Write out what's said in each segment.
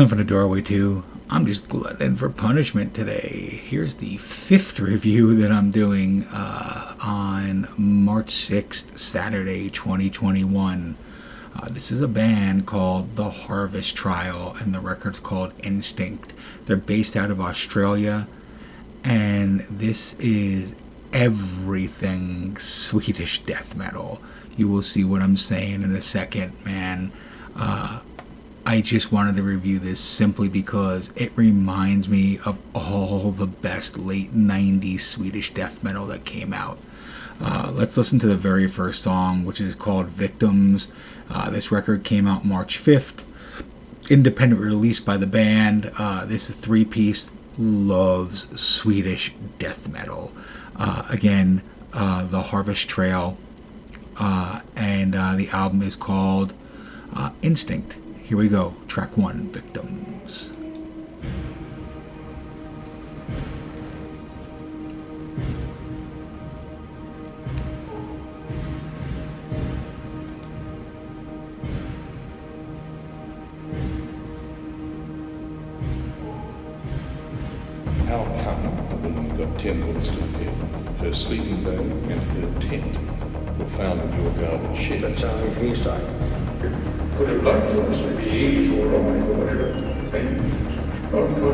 Clint from the Doorway 2. I'm just glutton for punishment today. Here's the 5th review that I'm doing on March 6th, Saturday, 2021. This is a band called The Harvest Trial, and the record's called Instinct. They're based out of Australia, and this is everything Swedish death metal. You will see what I'm saying in a second, man. I just wanted to review this simply because it reminds me of all the best late 90s Swedish death metal that came out. Let's listen to the very first song, which is called Victims. This record came out March 5th. Independent release by the band. This is 3-piece, loves Swedish death metal. Again, The Harvest Trail. And the album is called Instinct. Here we go. Track 1, Victims. How come a woman got 10 bullets to the head? Her sleeping bag and her tent were found in your garden shed. That's only hearsay. Could have liked to obviously be English or wrong or whatever. I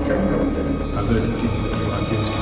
can't remember. A verdict is that you are guilty.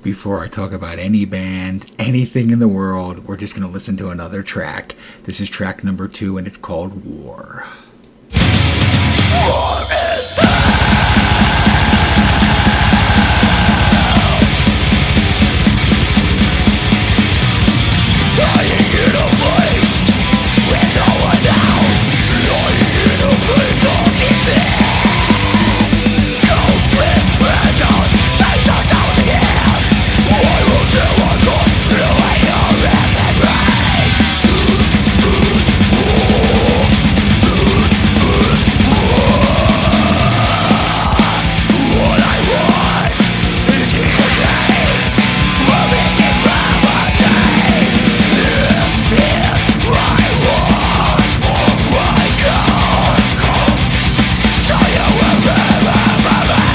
Before I talk about any band, anything in the world, we're just going to listen to another track. This is track number 2, and it's called War. War is lying in a place where no one knows, lying in a place of despair. Cold with pressures, take 1,000 years. I will tell my God, ruin your rapid rage. Lose, war. Lose, war. What I want is equality. Love is in poverty. This is what I want. Oh my God. So you will remember me.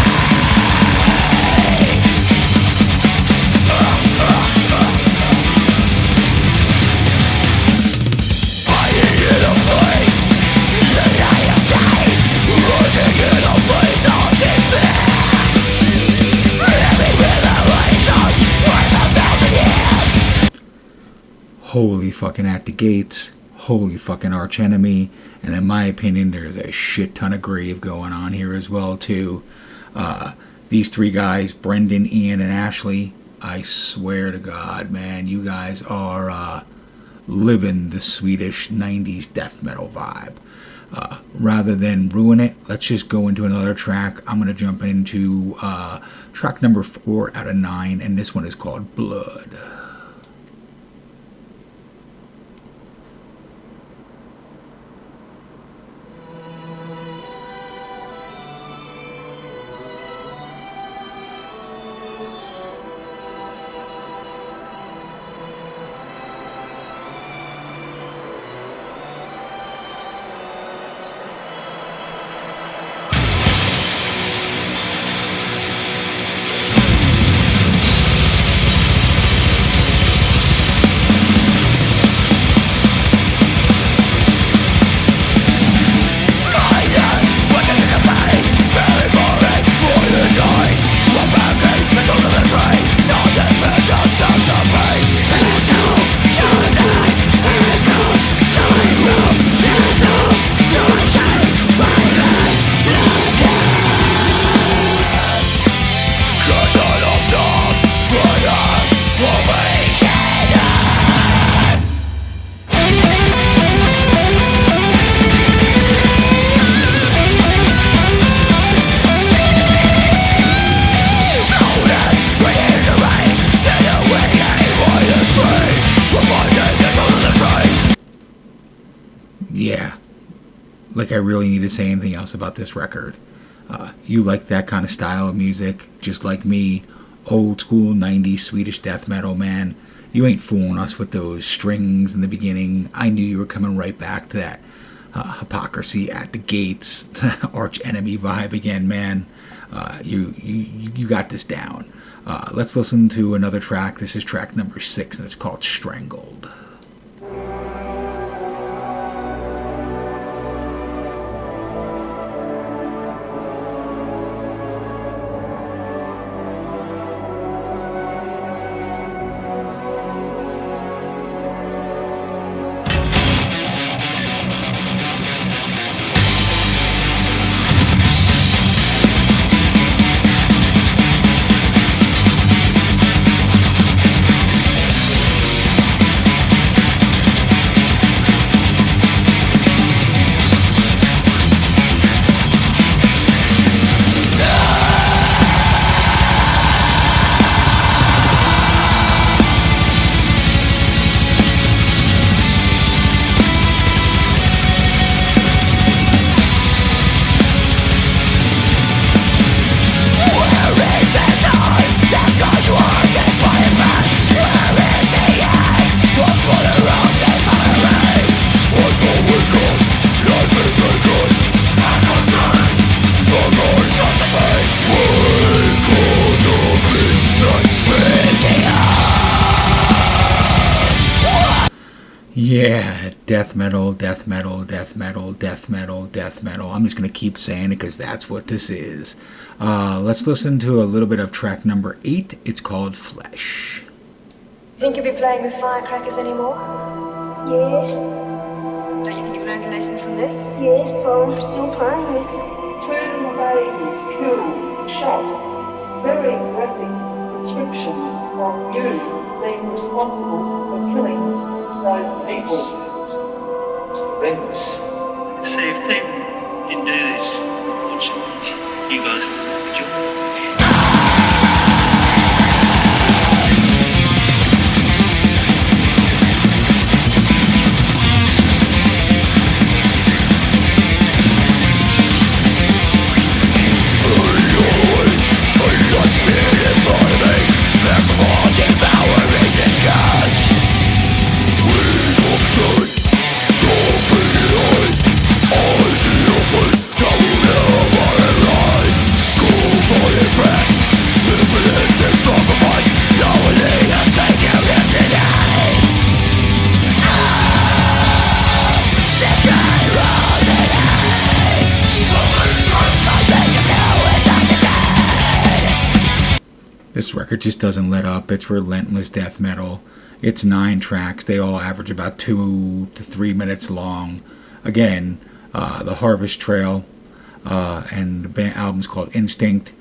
Holy fucking at the gates, holy fucking arch enemy, and in my opinion there's a shit ton of grave going on here as well too. These 3 guys, Brendan, Ian, and Ashley, I swear to God, man, you guys are living the Swedish 90s death metal vibe. Rather than ruin it, let's just go into another track. I'm going to jump into track number 4 out of 9, and this one is called Blood. Yeah, like I really need to say anything else about this record. You like that kind of style of music, just like me, old school 90s Swedish death metal, man. You ain't fooling us with those strings in the beginning. I knew you were coming right back to that hypocrisy at the gates, arch enemy vibe again, man. You got this down. Let's listen to another track. This is track number 6, and it's called Strangled. Yeah, death metal, death metal, death metal, death metal, death metal. I'm just going to keep saying it because that's what this is. Let's listen to a little bit of track number 8. It's called Flesh. Think you'll be playing with firecrackers anymore? Yes, Don't you think you've learned a lesson from this? yes, but I'm still playing it. 2 ladies killed, shot. Very graphic description of you being responsible for killing those people. Horrendous. So if people didn't do this, you guys would enjoy. This record just doesn't let up. It's relentless death metal. It's 9 tracks. They all average about 2 to 3 minutes long. Again, the Harvest Trail, and the band album's called Instinct.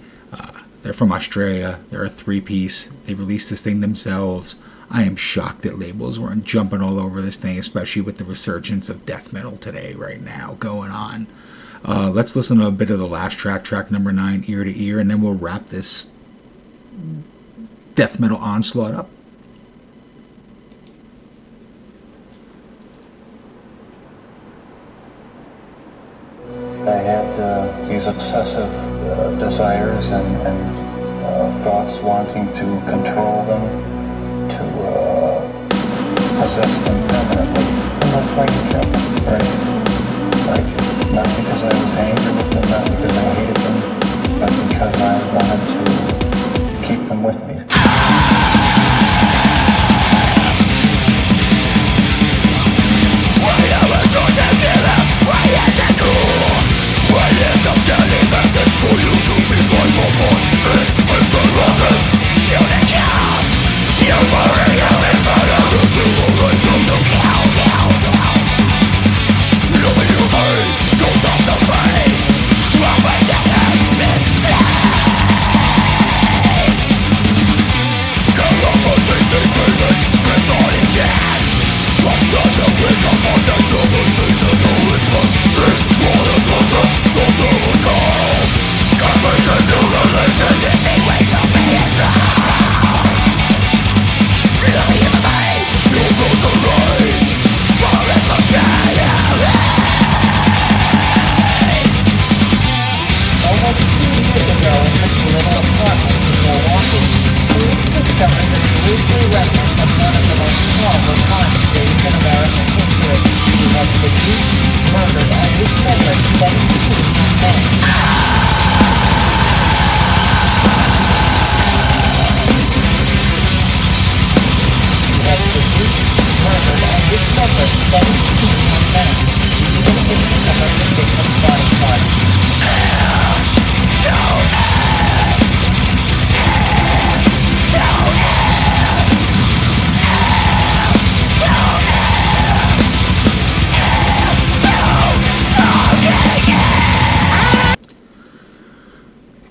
They're from Australia. They're a 3-piece. They released this thing themselves. I am shocked that labels weren't jumping all over this thing, especially with the resurgence of death metal today, right now, going on. Let's listen to a bit of the last track, track number 9, Ear to Ear, and then we'll wrap this death metal onslaught up. I had these obsessive desires and thoughts wanting to control them, to possess them permanently. And that's why you killed them, right? Like, not because I was angry with them, not because I hated them, but because I wanted to keep them with me. You're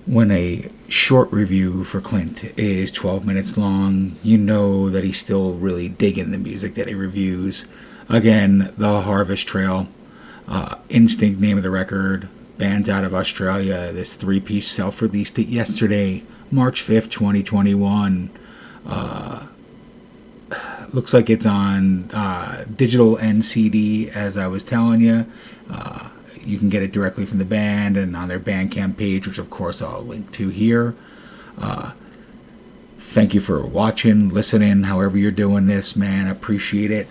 When a short review for Clint is 12 minutes long, you know that he's still really digging the music that he reviews. Again, The Harvest Trail, Instinct, name of the record, band's out of Australia. This 3-piece self-released it yesterday, March 5th, 2021. Looks like it's on digital and CD, as I was telling you. You can get it directly from the band and on their Bandcamp page, which of course I'll link to here. Thank you for watching, listening, however you're doing this, man. I appreciate it.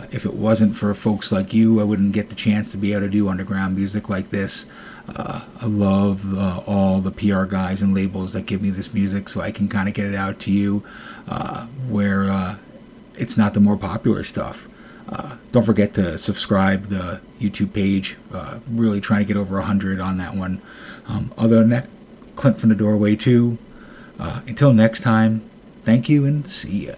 If it wasn't for folks like you, I wouldn't get the chance to be able to do underground music like this. I love all the PR guys and labels that give me this music so I can kind of get it out to you where it's not the more popular stuff. Don't forget to subscribe the YouTube page. Really trying to get over 100 on that one. Other than that, Clint from the Doorway too. Until next time, thank you and see ya.